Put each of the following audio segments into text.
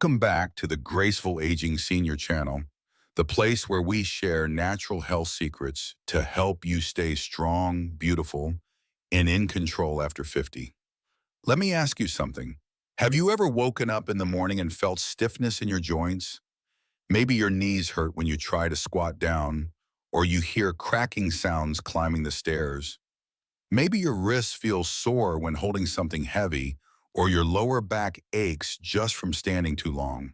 Welcome back to the Graceful Aging Senior channel, the place where we share natural health secrets to help you stay strong, beautiful, and in control after 50. Let me ask you something. Have you ever woken up in the morning and felt stiffness in your joints? Maybe your knees hurt when you try to squat down, or you hear cracking sounds climbing the stairs. Maybe your wrists feel sore when holding something heavy, or your lower back aches just from standing too long.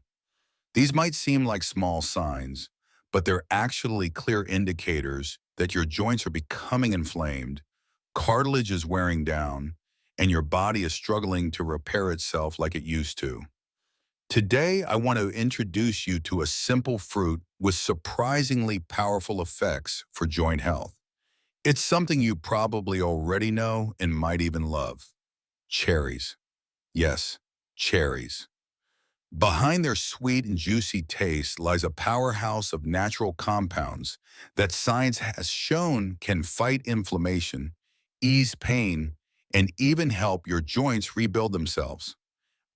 These might seem like small signs, but they're actually clear indicators that your joints are becoming inflamed, cartilage is wearing down, and your body is struggling to repair itself like it used to. Today, I want to introduce you to a simple fruit with surprisingly powerful effects for joint health. It's something you probably already know and might even love. Cherries. Yes, cherries. Behind their sweet and juicy taste lies a powerhouse of natural compounds that science has shown can fight inflammation, ease pain, and even help your joints rebuild themselves.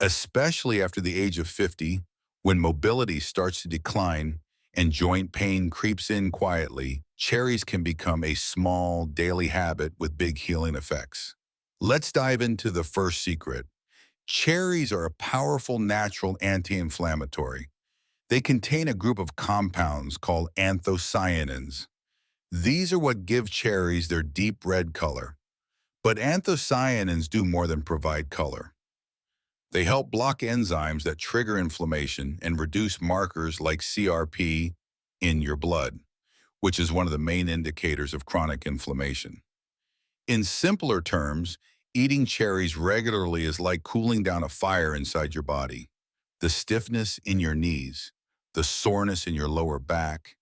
Especially after the age of 50, when mobility starts to decline and joint pain creeps in quietly, cherries can become a small daily habit with big healing effects. Let's dive into the first secret. Cherries are a powerful natural anti-inflammatory. They contain a group of compounds called anthocyanins. These are what give cherries their deep red color. But anthocyanins do more than provide color. They help block enzymes that trigger inflammation and reduce markers like CRP in your blood, which is one of the main indicators of chronic inflammation. In simpler terms, eating cherries regularly is like cooling down a fire inside your body. The stiffness in your knees, the soreness in your lower back,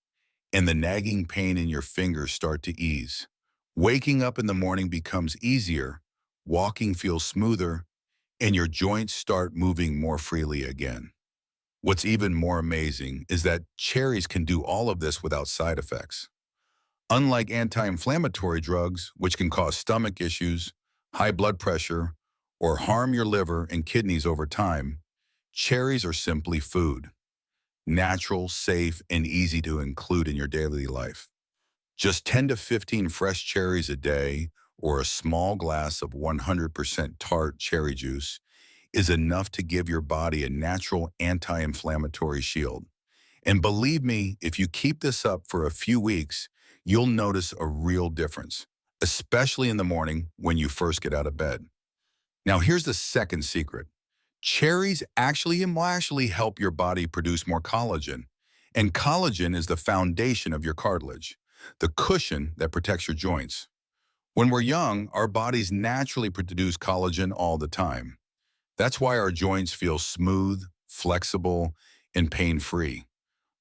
and the nagging pain in your fingers start to ease. Waking up in the morning becomes easier, walking feels smoother, and your joints start moving more freely again. What's even more amazing is that cherries can do all of this without side effects. Unlike anti-inflammatory drugs, which can cause stomach issues, high blood pressure, or harm your liver and kidneys over time, cherries are simply food. Natural, safe, and easy to include in your daily life. Just 10 to 15 fresh cherries a day or a small glass of 100% tart cherry juice is enough to give your body a natural anti-inflammatory shield. And believe me, if you keep this up for a few weeks, you'll notice a real difference, especially in the morning when you first get out of bed. Now, here's the second secret. Cherries actually help your body produce more collagen. And collagen is the foundation of your cartilage, the cushion that protects your joints. When we're young, our bodies naturally produce collagen all the time. That's why our joints feel smooth, flexible, and pain-free.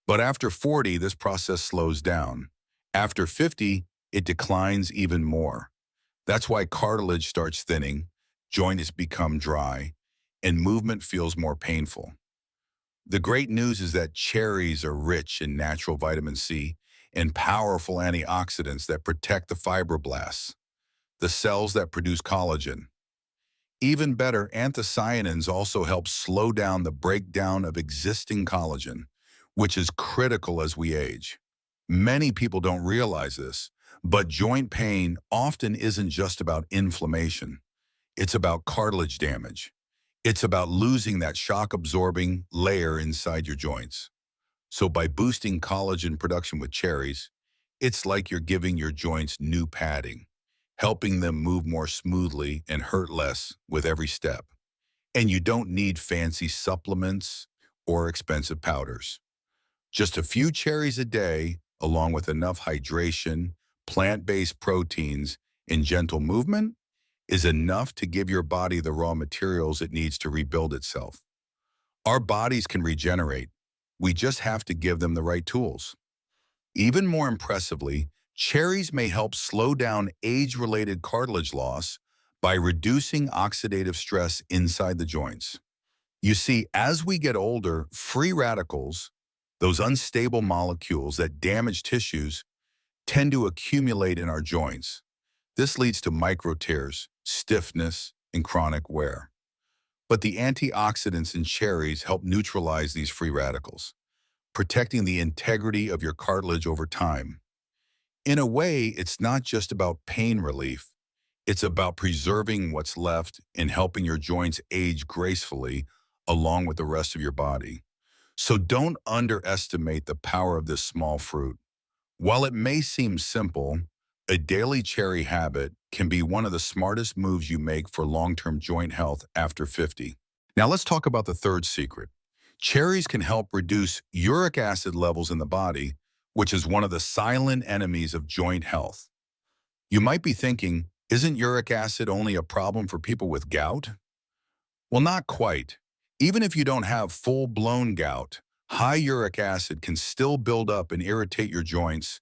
But after 40, this process slows down. After 50, it declines even more. That's why cartilage starts thinning, joints become dry, and movement feels more painful. The great news is that cherries are rich in natural vitamin C and powerful antioxidants that protect the fibroblasts, the cells that produce collagen. Even better, anthocyanins also help slow down the breakdown of existing collagen, which is critical as we age. Many people don't realize this, but joint pain often isn't just about inflammation. It's about cartilage damage. It's about losing that shock-absorbing layer inside your joints. So by boosting collagen production with cherries, it's like you're giving your joints new padding, helping them move more smoothly and hurt less with every step. And you don't need fancy supplements or expensive powders. Just a few cherries a day, along with enough hydration, plant-based proteins, and gentle movement, is enough to give your body the raw materials it needs to rebuild itself. Our bodies can regenerate. We just have to give them the right tools. Even more impressively, cherries may help slow down age-related cartilage loss by reducing oxidative stress inside the joints. You see, as we get older, free radicals, those unstable molecules that damage tissues, tend to accumulate in our joints. This leads to micro tears, stiffness, and chronic wear. But the antioxidants in cherries help neutralize these free radicals, protecting the integrity of your cartilage over time. In a way, it's not just about pain relief, it's about preserving what's left and helping your joints age gracefully along with the rest of your body. So don't underestimate the power of this small fruit. While it may seem simple, a daily cherry habit can be one of the smartest moves you make for long-term joint health after 50. Now let's talk about the third secret. Cherries can help reduce uric acid levels in the body, which is one of the silent enemies of joint health. You might be thinking, isn't uric acid only a problem for people with gout? Well, not quite. Even if you don't have full-blown gout, high uric acid can still build up and irritate your joints,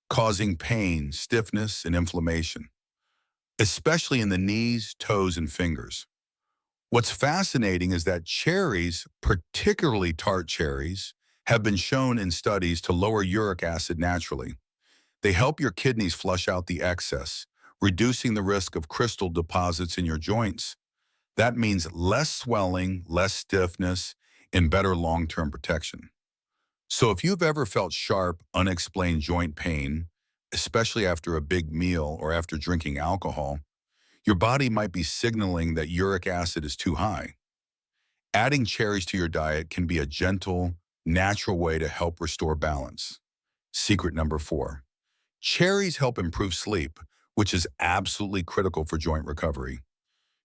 causing pain, stiffness, and inflammation, especially in the knees, toes, and fingers. What's fascinating is that cherries, particularly tart cherries, have been shown in studies to lower uric acid naturally. They help your kidneys flush out the excess, reducing the risk of crystal deposits in your joints. That means less swelling, less stiffness, and better long-term protection. So if you've ever felt sharp, unexplained joint pain, especially after a big meal or after drinking alcohol, your body might be signaling that uric acid is too high. Adding cherries to your diet can be a gentle, natural way to help restore balance. Secret number 4. Cherries help improve sleep, which is absolutely critical for joint recovery.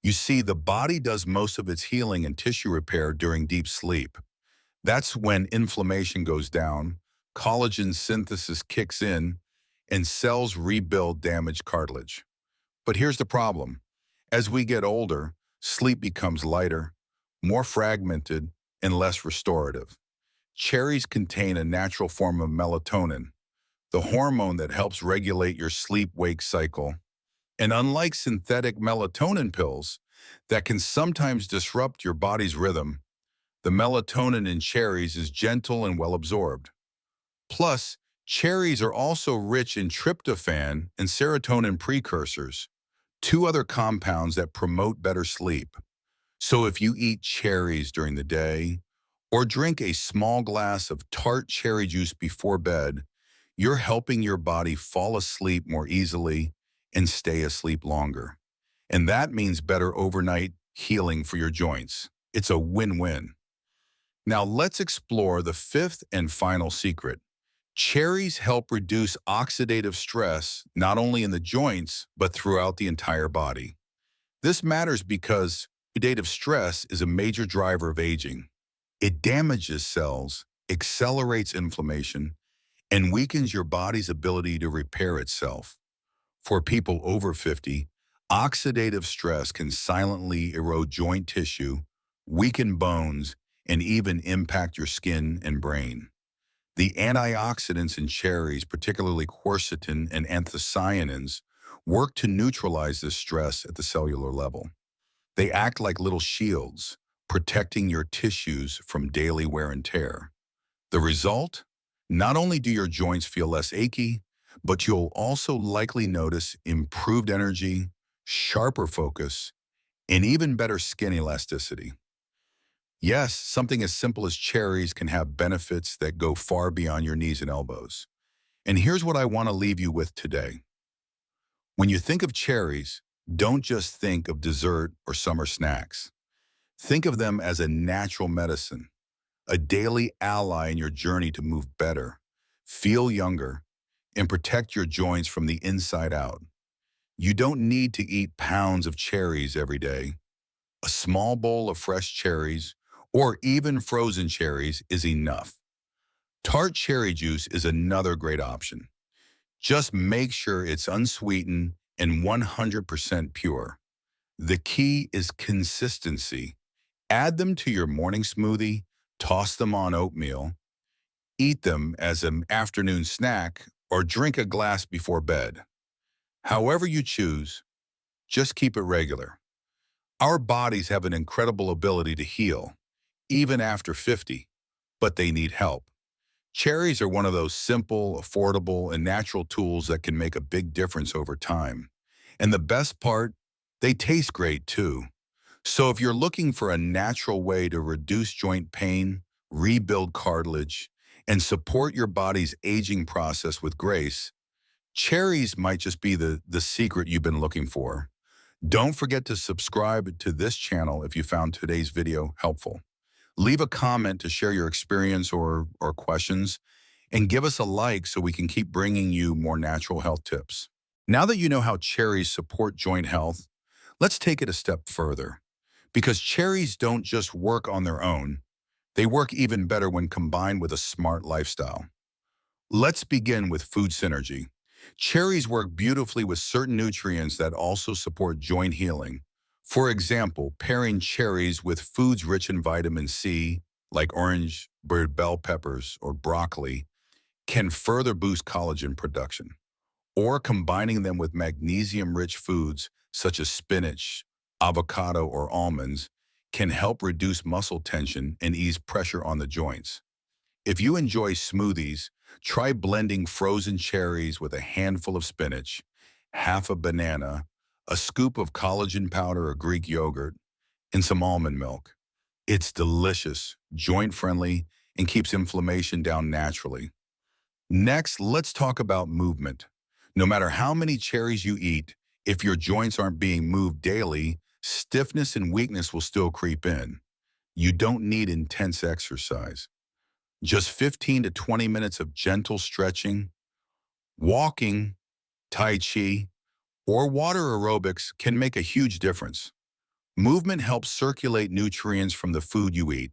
You see, the body does most of its healing and tissue repair during deep sleep. That's when inflammation goes down, collagen synthesis kicks in, and cells rebuild damaged cartilage. But here's the problem. As we get older, sleep becomes lighter, more fragmented, and less restorative. Cherries contain a natural form of melatonin, the hormone that helps regulate your sleep-wake cycle. And unlike synthetic melatonin pills that can sometimes disrupt your body's rhythm, the melatonin in cherries is gentle and well absorbed. Plus, cherries are also rich in tryptophan and serotonin precursors, two other compounds that promote better sleep. So if you eat cherries during the day or drink a small glass of tart cherry juice before bed, you're helping your body fall asleep more easily and stay asleep longer. And that means better overnight healing for your joints. It's a win-win. Now let's explore the fifth and final secret. Cherries help reduce oxidative stress not only in the joints, but throughout the entire body. This matters because oxidative stress is a major driver of aging. It damages cells, accelerates inflammation, and weakens your body's ability to repair itself. For people over 50, oxidative stress can silently erode joint tissue, weaken bones, and even impact your skin and brain. The antioxidants in cherries, particularly quercetin and anthocyanins, work to neutralize this stress at the cellular level. They act like little shields, protecting your tissues from daily wear and tear. The result? Not only do your joints feel less achy, but you'll also likely notice improved energy, sharper focus, and even better skin elasticity. Yes, something as simple as cherries can have benefits that go far beyond your knees and elbows. And here's what I want to leave you with today. When you think of cherries, don't just think of dessert or summer snacks. Think of them as a natural medicine, a daily ally in your journey to move better, feel younger, and protect your joints from the inside out. You don't need to eat pounds of cherries every day. A small bowl of fresh cherries, or even frozen cherries, is enough. Tart cherry juice is another great option. Just make sure it's unsweetened and 100% pure. The key is consistency. Add them to your morning smoothie, toss them on oatmeal, eat them as an afternoon snack, or drink a glass before bed. However you choose, just keep it regular. Our bodies have an incredible ability to heal, even after 50, but they need help. Cherries are one of those simple, affordable, and natural tools that can make a big difference over time. And the best part, they taste great too. So if you're looking for a natural way to reduce joint pain, rebuild cartilage, and support your body's aging process with grace, cherries might just be the secret you've been looking for. Don't forget to subscribe to this channel if you found today's video helpful. Leave a comment to share your experience or questions, and give us a like so we can keep bringing you more natural health tips. Now that you know how cherries support joint health, let's take it a step further. Because cherries don't just work on their own, they work even better when combined with a smart lifestyle. Let's begin with food synergy. Cherries work beautifully with certain nutrients that also support joint healing. For example, pairing cherries with foods rich in vitamin C, like orange, red bell peppers, or broccoli, can further boost collagen production. Or combining them with magnesium-rich foods such as spinach, avocado, or almonds can help reduce muscle tension and ease pressure on the joints. If you enjoy smoothies, try blending frozen cherries with a handful of spinach, half a banana, a scoop of collagen powder or Greek yogurt, and some almond milk. It's delicious, joint-friendly, and keeps inflammation down naturally. Next, let's talk about movement. No matter how many cherries you eat, if your joints aren't being moved daily, stiffness and weakness will still creep in. You don't need intense exercise. Just 15 to 20 minutes of gentle stretching, walking, tai chi, or water aerobics can make a huge difference. Movement helps circulate nutrients from the food you eat,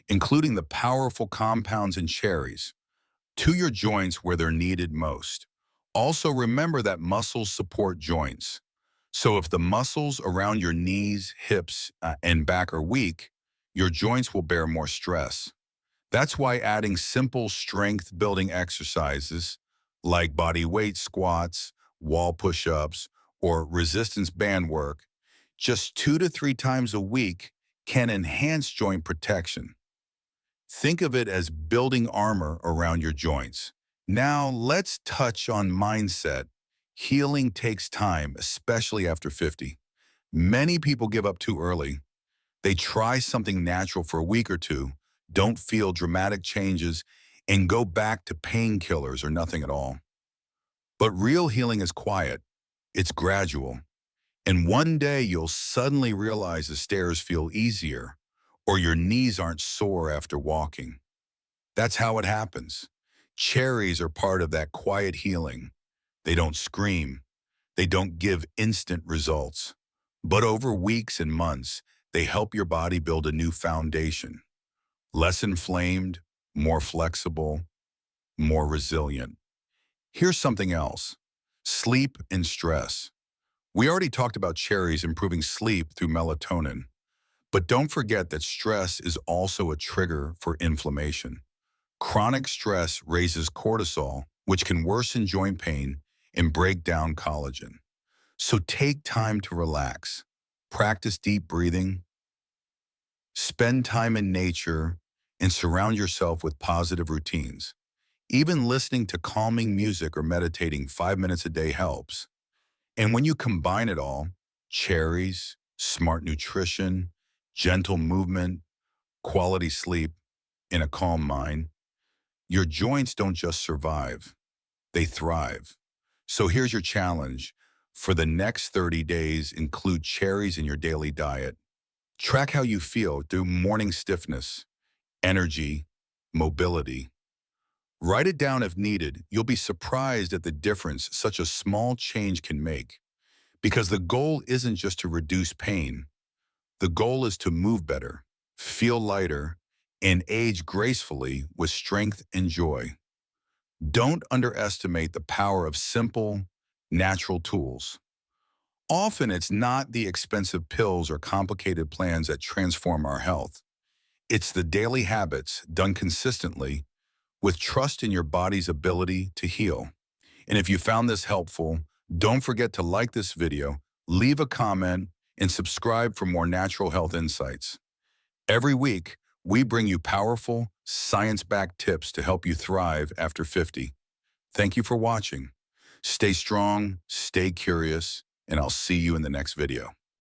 including the powerful compounds in cherries, to your joints where they're needed most. Also, remember that muscles support joints. So if the muscles around your knees, hips, and back are weak, your joints will bear more stress. That's why adding simple strength-building exercises like body weight squats, wall push-ups, or resistance band work just 2 to 3 times a week can enhance joint protection. Think of it as building armor around your joints. Now, let's touch on mindset. Healing takes time, especially after 50. Many people give up too early. They try something natural for a week or two, don't feel dramatic changes, and go back to painkillers or nothing at all. But real healing is quiet. It's gradual. And one day you'll suddenly realize the stairs feel easier, or your knees aren't sore after walking. That's how it happens. Cherries are part of that quiet healing. They don't scream. They don't give instant results. But over weeks and months, they help your body build a new foundation. Less inflamed, more flexible, more resilient. Here's something else. Sleep and stress. We already talked about cherries improving sleep through melatonin. But don't forget that stress is also a trigger for inflammation. Chronic stress raises cortisol, which can worsen joint pain and break down collagen. So take time to relax. Practice deep breathing, spend time in nature, and surround yourself with positive routines. Even listening to calming music or meditating 5 minutes a day helps. And when you combine it all, cherries, smart nutrition, gentle movement, quality sleep, and a calm mind, your joints don't just survive, they thrive. So here's your challenge. For the next 30 days, include cherries in your daily diet. Track how you feel through morning stiffness, energy, mobility. Write it down if needed. You'll be surprised at the difference such a small change can make. Because the goal isn't just to reduce pain. The goal is to move better, feel lighter, and age gracefully with strength and joy. Don't underestimate the power of simple, natural tools. Often it's not the expensive pills or complicated plans that transform our health. It's the daily habits done consistently with trust in your body's ability to heal. And if you found this helpful, don't forget to like this video, leave a comment, and subscribe for more natural health insights. Every week, we bring you powerful, science-backed tips to help you thrive after 50. Thank you for watching. Stay strong, stay curious, and I'll see you in the next video.